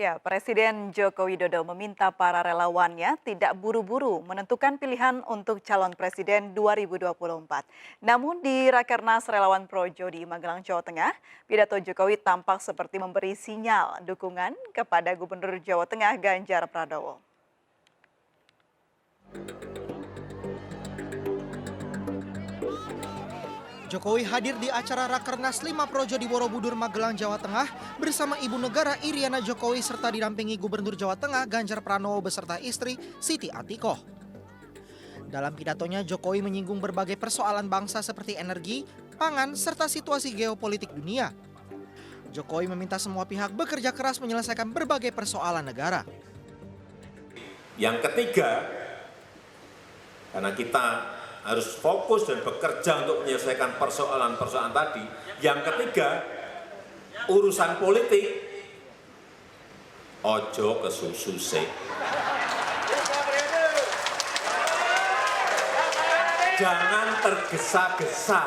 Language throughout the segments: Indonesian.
Ya, Presiden Joko Widodo meminta para relawannya tidak buru-buru menentukan pilihan untuk calon presiden 2024. Namun di Rakernas Relawan Projo di Magelang, Jawa Tengah, pidato Jokowi tampak seperti memberi sinyal dukungan kepada Gubernur Jawa Tengah Ganjar Pranowo. Jokowi hadir di acara Rakernas 5 Projo di Borobudur, Magelang, Jawa Tengah bersama Ibu Negara Iriana Jokowi serta didampingi Gubernur Jawa Tengah Ganjar Pranowo beserta istri Siti Atikoh. Dalam pidatonya, Jokowi menyinggung berbagai persoalan bangsa seperti energi, pangan, serta situasi geopolitik dunia. Jokowi meminta semua pihak bekerja keras menyelesaikan berbagai persoalan negara. Yang ketiga, karena kita harus fokus dan bekerja untuk menyelesaikan persoalan-persoalan tadi. Yang ketiga, urusan politik, ojo kesususe. Jangan tergesa-gesa.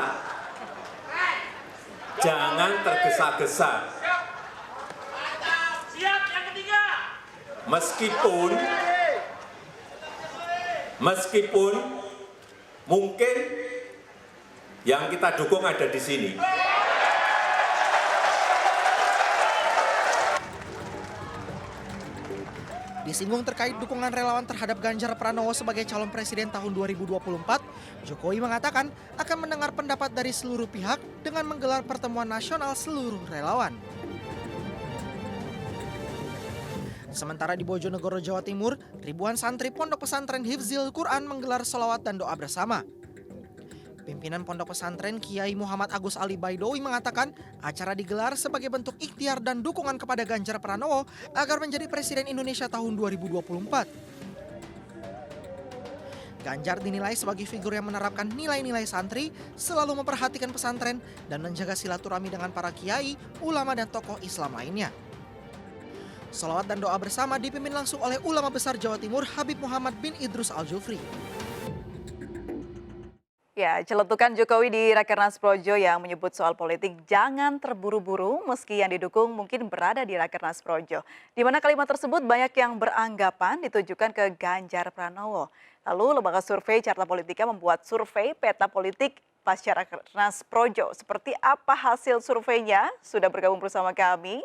Jangan tergesa-gesa. Meskipun mungkin yang kita dukung ada di sini. Disinggung terkait dukungan relawan terhadap Ganjar Pranowo sebagai calon presiden tahun 2024, Jokowi mengatakan akan mendengar pendapat dari seluruh pihak dengan menggelar pertemuan nasional seluruh relawan. Sementara di Bojonegoro, Jawa Timur, ribuan santri Pondok Pesantren Hifzil Quran menggelar sholawat dan doa bersama. Pimpinan Pondok Pesantren Kiai Muhammad Agus Ali Baidowi mengatakan acara digelar sebagai bentuk ikhtiar dan dukungan kepada Ganjar Pranowo agar menjadi Presiden Indonesia tahun 2024. Ganjar dinilai sebagai figur yang menerapkan nilai-nilai santri, selalu memperhatikan pesantren, dan menjaga silaturahmi dengan para kiai, ulama, dan tokoh Islam lainnya. Sholawat dan doa bersama dipimpin langsung oleh ulama besar Jawa Timur Habib Muhammad bin Idrus Al-Jufri. Ya, celetukan Jokowi di Rakernas Projo yang menyebut soal politik jangan terburu-buru meski yang didukung mungkin berada di Rakernas Projo. Di mana kalimat tersebut banyak yang beranggapan ditujukan ke Ganjar Pranowo. Lalu lembaga survei Carta Politika membuat survei peta politik pasca Rakernas Projo. Seperti apa hasil surveinya? Sudah bergabung bersama kami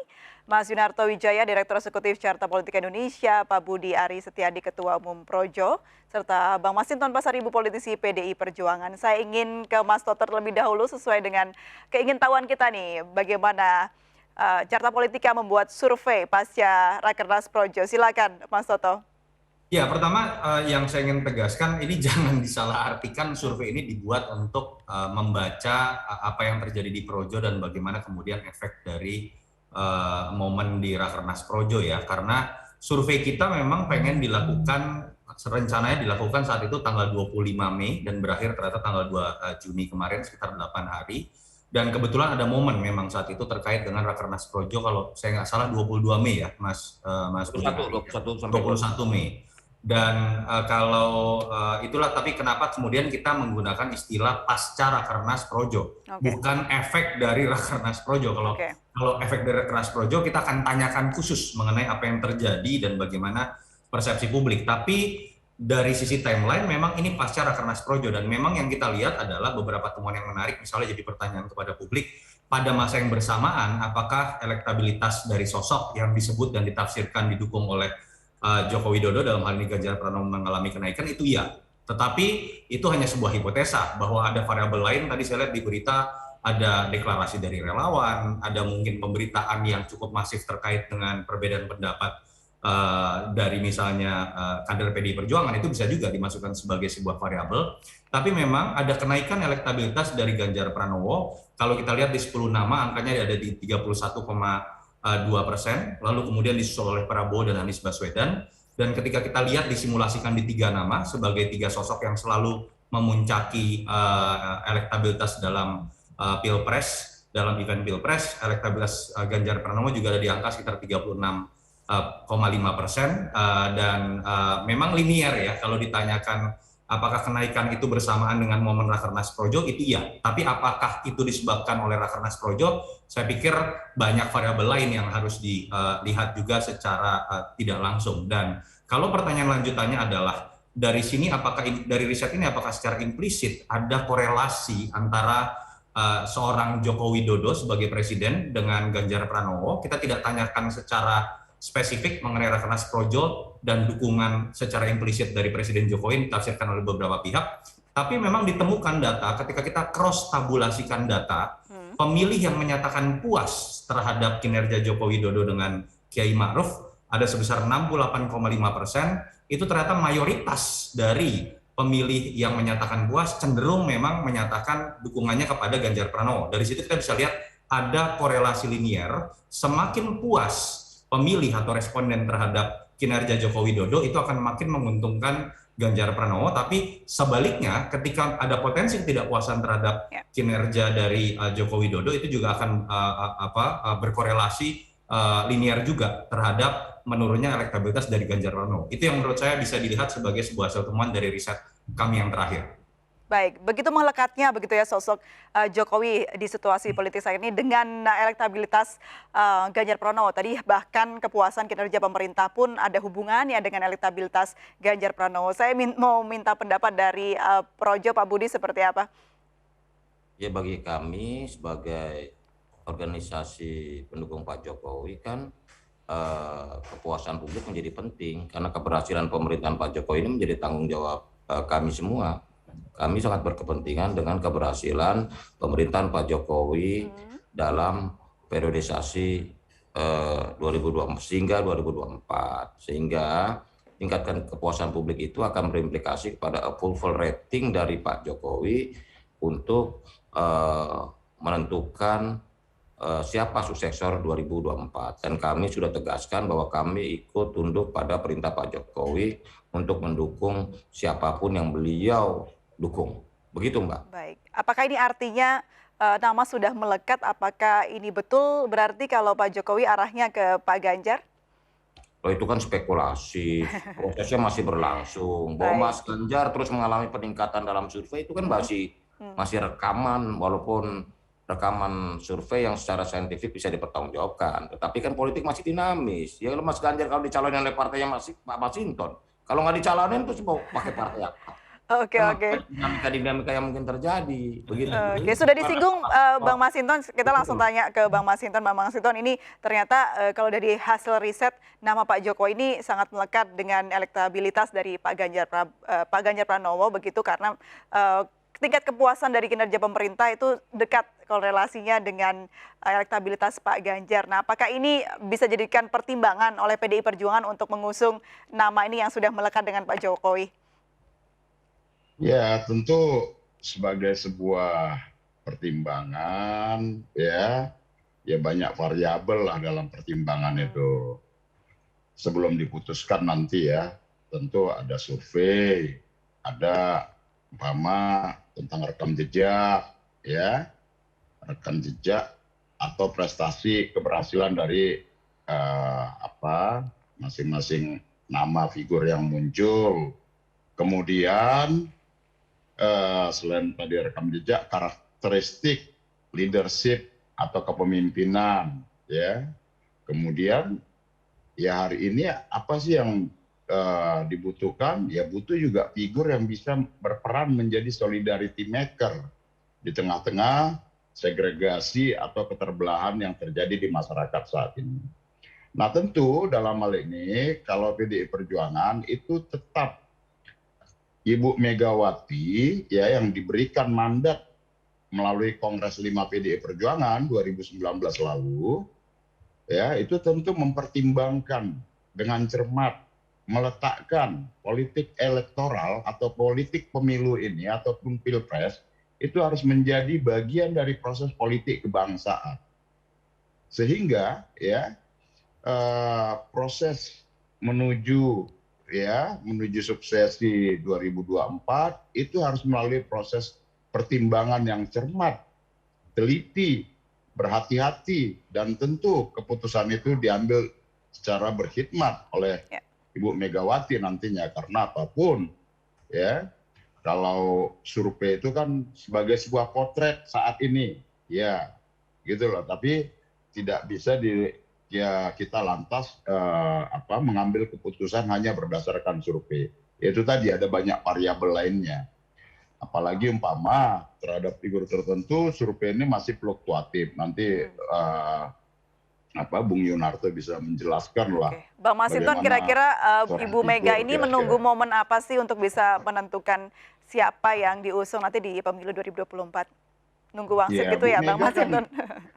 Mas Yunarto Wijaya, Direktur Eksekutif Carta Politika Indonesia, Pak Budi Ari Setiadi, Ketua Umum Projo, serta Bang Masinton Pasaribu, politisi PDI Perjuangan. Saya ingin ke Mas Toto terlebih dahulu sesuai dengan keingintahuan kita nih, bagaimana Carta Politika membuat survei pasca Rakernas Projo. Silakan Mas Toto. Ya, pertama yang saya ingin tegaskan, ini jangan disalahartikan survei ini dibuat untuk membaca apa yang terjadi di Projo dan bagaimana kemudian efek dari momen di Rakernas Projo ya. Karena survei kita memang pengen dilakukan, rencananya dilakukan saat itu tanggal 25 Mei dan berakhir ternyata tanggal 2 Juni kemarin, sekitar 8 hari. Dan kebetulan ada momen memang saat itu terkait dengan Rakernas Projo, kalau saya nggak salah 22 Mei ya, Mas 21 Mei. Dan kalau itulah, tapi kenapa kemudian kita menggunakan istilah pasca Rakernas Projo, bukan efek dari Rakernas Projo. Kalau efek dari Rakernas Projo kita akan tanyakan khusus mengenai apa yang terjadi dan bagaimana persepsi publik. Tapi dari sisi timeline memang ini pasca Rakernas Projo, dan memang yang kita lihat adalah beberapa temuan yang menarik. Misalnya jadi pertanyaan kepada publik, pada masa yang bersamaan apakah elektabilitas dari sosok yang disebut dan ditafsirkan didukung oleh Joko Widodo, dalam hal ini Ganjar Pranowo, mengalami kenaikan? Itu ya. Tetapi itu hanya sebuah hipotesa, bahwa ada variabel lain. Tadi saya lihat di berita ada deklarasi dari relawan, ada mungkin pemberitaan yang cukup masif terkait dengan perbedaan pendapat dari misalnya kader PDI Perjuangan. Itu bisa juga dimasukkan sebagai sebuah variabel. Tapi memang ada kenaikan elektabilitas dari Ganjar Pranowo. Kalau kita lihat di 10 nama, angkanya ada di 31,2%, lalu kemudian disusul oleh Prabowo dan Anies Baswedan. Dan ketika kita lihat disimulasikan di 3 nama sebagai 3 sosok yang selalu memuncaki elektabilitas dalam pilpres, dalam event pilpres, elektabilitas Ganjar Pranowo juga ada di angka sekitar 36,5%, dan memang linier ya. Kalau ditanyakan apakah kenaikan itu bersamaan dengan momen Rakernas Projo? Itu iya. Tapi apakah itu disebabkan oleh Rakernas Projo? Saya pikir banyak variabel lain yang harus dilihat juga secara tidak langsung. Dan kalau pertanyaan lanjutannya adalah dari sini dari riset ini apakah secara implisit ada korelasi antara seorang Joko Widodo sebagai presiden dengan Ganjar Pranowo? Kita tidak tanyakan secara spesifik mengenai Rakernas Projo dan dukungan secara implisit dari Presiden Jokowi ditafsirkan oleh beberapa pihak, tapi memang ditemukan data ketika kita cross tabulasikan data, pemilih yang menyatakan puas terhadap kinerja Joko Widodo dengan Kiai Ma'ruf ada sebesar 68,5%, itu ternyata mayoritas dari pemilih yang menyatakan puas cenderung memang menyatakan dukungannya kepada Ganjar Pranowo. Dari situ kita bisa lihat ada korelasi linier, semakin puas pemilih atau responden terhadap kinerja Joko Widodo itu akan makin menguntungkan Ganjar Pranowo, tapi sebaliknya ketika ada potensi ketidakpuasan terhadap kinerja dari Joko Widodo itu juga akan berkorelasi linier juga terhadap menurunnya elektabilitas dari Ganjar Pranowo. Itu yang menurut saya bisa dilihat sebagai sebuah hasil temuan dari riset kami yang terakhir. Baik, begitu melekatnya begitu ya sosok Jokowi di situasi politik saat ini dengan elektabilitas Ganjar Pranowo. Tadi bahkan kepuasan kinerja pemerintah pun ada hubungannya dengan elektabilitas Ganjar Pranowo. Saya mau minta pendapat dari Projo, Pak Budi, seperti apa? Ya, bagi kami sebagai organisasi pendukung Pak Jokowi kan kepuasan publik menjadi penting karena keberhasilan pemerintahan Pak Jokowi ini menjadi tanggung jawab kami semua. Kami sangat berkepentingan dengan keberhasilan pemerintahan Pak Jokowi dalam periodisasi 2024 sehingga 2024. Sehingga tingkatkan kepuasan publik itu akan berimplikasi kepada approval rating dari Pak Jokowi untuk menentukan siapa suksesor 2024. Dan kami sudah tegaskan bahwa kami ikut tunduk pada perintah Pak Jokowi untuk mendukung siapapun yang beliau dukung. Begitu, Mbak. Baik, apakah ini artinya nama sudah melekat? Apakah ini betul berarti kalau Pak Jokowi arahnya ke Pak Ganjar? Oh, itu kan spekulasi, prosesnya masih berlangsung. Bahwa Mas Ganjar terus mengalami peningkatan dalam survei itu kan masih rekaman, walaupun rekaman survei yang secara saintifik bisa dipertanggungjawabkan. Tetapi kan politik masih dinamis. Ya, Mas Ganjar kalau dicalonin oleh partainya masih Pak Masinton, kalau nggak dicalonin terus mau pakai partai apa? Oke. Dinamika yang mungkin terjadi begitu. Oke, sudah disinggung Bang Masinton, kita langsung tanya ke Bang Masinton. Bang Masinton, ini ternyata kalau dari hasil riset nama Pak Jokowi ini sangat melekat dengan elektabilitas dari Pak Ganjar Pranowo begitu, karena tingkat kepuasan dari kinerja pemerintah itu dekat korelasinya dengan elektabilitas Pak Ganjar. Nah, apakah ini bisa dijadikan pertimbangan oleh PDI Perjuangan untuk mengusung nama ini yang sudah melekat dengan Pak Jokowi? Ya, tentu sebagai sebuah pertimbangan ya banyak variabel lah dalam pertimbangan itu. Sebelum diputuskan nanti ya, tentu ada survei, ada umpama tentang rekam jejak ya, rekam jejak atau prestasi keberhasilan dari masing-masing nama figur yang muncul. Kemudian selain tadi rekam jejak, karakteristik leadership atau kepemimpinan ya. Kemudian ya hari ini apa sih yang dibutuhkan? Ya butuh juga figur yang bisa berperan menjadi solidarity maker di tengah-tengah segregasi atau keterbelahan yang terjadi di masyarakat saat ini. Nah, tentu dalam hal ini kalau PDI Perjuangan itu tetap Ibu Megawati ya yang diberikan mandat melalui Kongres 5 PDI Perjuangan 2019 lalu ya, itu tentu mempertimbangkan dengan cermat, meletakkan politik elektoral atau politik pemilu ini ataupun pilpres itu harus menjadi bagian dari proses politik kebangsaan. Sehingga ya proses menuju suksesi 2024 itu harus melalui proses pertimbangan yang cermat, teliti, berhati-hati, dan tentu keputusan itu diambil secara berkhidmat oleh Ibu Megawati nantinya, karena apapun ya kalau survei itu kan sebagai sebuah potret saat ini, ya gitu loh. Tapi tidak bisa ya kita lantas mengambil keputusan hanya berdasarkan survei. Itu tadi ada banyak variabel lainnya. Apalagi umpama terhadap figur tertentu survei ini masih fluktuatif. Nanti Bung Yunarto bisa menjelaskan lah. Oke. Bang Masinton, bagaimana kira-kira seorang Ibu Mega figur ini kira-kira. menunggu momen apa sih untuk bisa menentukan siapa yang diusung nanti di pemilu 2024? Nunggu wangsit Ya, gitu Bu ya, Bang Mega kan, Masinton?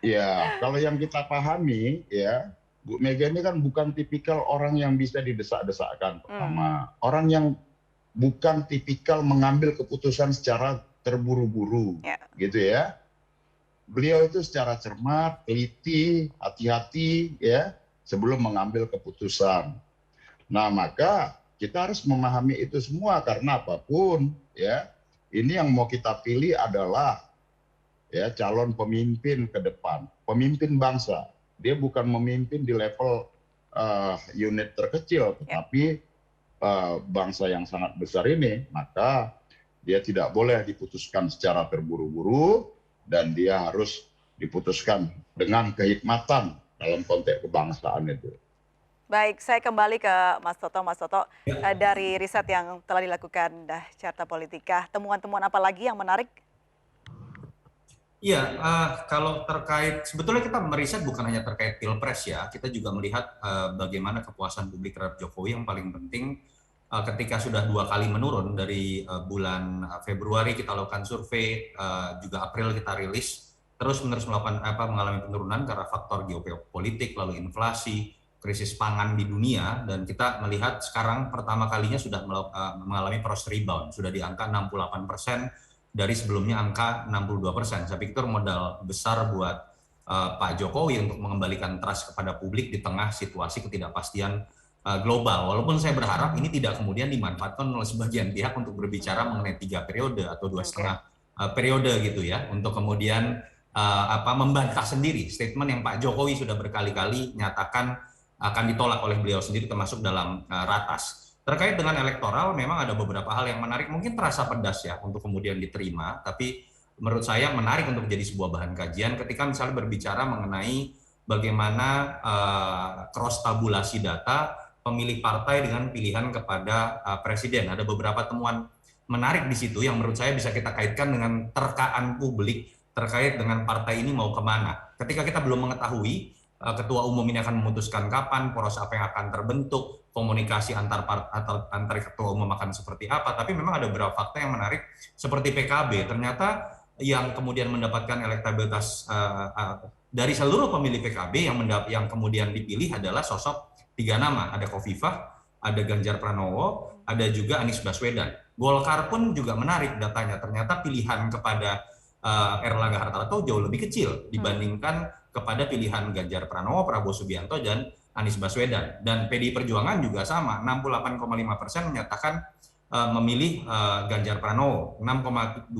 ya kalau yang kita pahami ya, Bu Mega ini kan bukan tipikal orang yang bisa didesak-desakkan pertama. Orang yang bukan tipikal mengambil keputusan secara terburu-buru, Ya. gitu ya. Beliau itu secara cermat, teliti, hati-hati ya sebelum mengambil keputusan. Nah, maka kita harus memahami itu semua karena apapun ya, ini yang mau kita pilih adalah ya calon pemimpin ke depan, pemimpin bangsa. Dia bukan memimpin di level unit terkecil, tetapi bangsa yang sangat besar ini, maka dia tidak boleh diputuskan secara terburu-buru dan dia harus diputuskan dengan kehikmatan dalam konteks kebangsaan itu. Baik, saya kembali ke Mas Toto. Mas Toto, dari riset yang telah dilakukan Carta Politika, temuan-temuan apa lagi yang menarik? Iya, kalau terkait, sebetulnya kita meriset bukan hanya terkait Pilpres ya, kita juga melihat bagaimana kepuasan publik terhadap Jokowi yang paling penting ketika sudah 2 kali menurun dari bulan Februari kita lakukan survei, juga April kita rilis, terus-menerus mengalami penurunan karena faktor geopolitik, lalu inflasi, krisis pangan di dunia, dan kita melihat sekarang pertama kalinya sudah mengalami post rebound, sudah di angka 68%, dari sebelumnya angka 62%. Saya pikir modal besar buat Pak Jokowi untuk mengembalikan trust kepada publik di tengah situasi ketidakpastian global. Walaupun saya berharap ini tidak kemudian dimanfaatkan oleh sebagian pihak untuk berbicara mengenai 3 periode atau 2,5 periode gitu ya, untuk kemudian membantah sendiri statement yang Pak Jokowi sudah berkali-kali nyatakan akan ditolak oleh beliau sendiri termasuk dalam ratas. Terkait dengan elektoral, memang ada beberapa hal yang menarik, mungkin terasa pedas ya untuk kemudian diterima, tapi menurut saya menarik untuk jadi sebuah bahan kajian ketika misalnya berbicara mengenai bagaimana cross tabulasi data pemilih partai dengan pilihan kepada presiden. Ada beberapa temuan menarik di situ yang menurut saya bisa kita kaitkan dengan terkaan publik terkait dengan partai ini mau kemana. Ketika kita belum mengetahui ketua umum ini akan memutuskan kapan, poros apa yang akan terbentuk, komunikasi antar ketua umum akan seperti apa, tapi memang ada beberapa fakta yang menarik seperti PKB. Ternyata yang kemudian mendapatkan elektabilitas dari seluruh pemilih PKB yang kemudian dipilih adalah sosok 3 nama, ada Khofifah, ada Ganjar Pranowo, ada juga Anies Baswedan. Golkar pun juga menarik datanya, ternyata pilihan kepada Erlangga Hartarto jauh lebih kecil dibandingkan kepada pilihan Ganjar Pranowo, Prabowo Subianto, dan Anies Baswedan. Dan PDI Perjuangan juga sama, 68,5% menyatakan memilih Ganjar Pranowo, 6,2%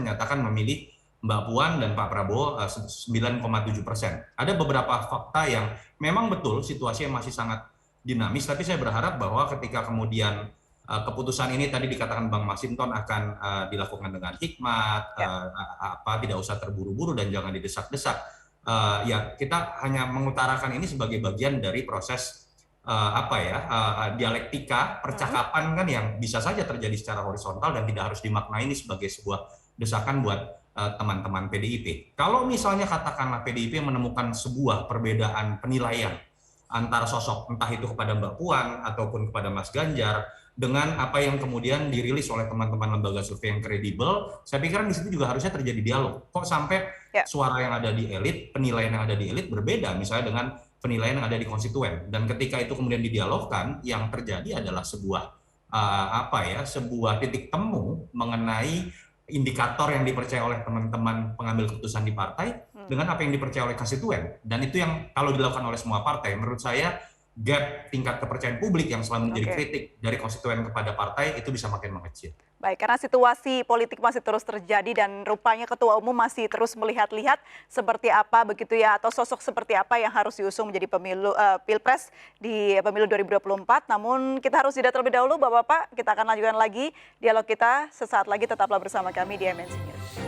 menyatakan memilih Mbak Puan dan Pak Prabowo 9,7%. Ada beberapa fakta yang memang betul situasinya masih sangat dinamis, tapi saya berharap bahwa ketika kemudian keputusan ini tadi dikatakan Bang Masinton akan dilakukan dengan hikmat, tidak usah terburu-buru dan jangan didesak-desak. Ya kita hanya mengutarakan ini sebagai bagian dari proses dialektika percakapan kan yang bisa saja terjadi secara horizontal dan tidak harus dimaknai ini sebagai sebuah desakan buat teman-teman PDIP. Kalau misalnya katakanlah PDIP menemukan sebuah perbedaan penilaian antara sosok entah itu kepada Mbak Puan ataupun kepada Mas Ganjar dengan apa yang kemudian dirilis oleh teman-teman lembaga survei yang kredibel, saya pikir di situ juga harusnya terjadi dialog. Kok sampai suara yang ada di elit, penilaian yang ada di elit berbeda misalnya dengan penilaian yang ada di konstituen. Dan ketika itu kemudian didialogkan, yang terjadi adalah sebuah sebuah titik temu mengenai indikator yang dipercaya oleh teman-teman pengambil keputusan di partai dengan apa yang dipercaya oleh konstituen. Dan itu yang kalau dilakukan oleh semua partai, menurut saya gap tingkat kepercayaan publik yang selalu menjadi kritik dari konstituen kepada partai itu bisa makin mengecil. Baik, karena situasi politik masih terus terjadi dan rupanya Ketua Umum masih terus melihat-lihat seperti apa begitu ya, atau sosok seperti apa yang harus diusung menjadi Pilpres di pemilu 2024. Namun kita harus jeda terlebih dahulu Bapak-Bapak, kita akan lanjutkan lagi dialog kita sesaat lagi, tetaplah bersama kami di MNC News.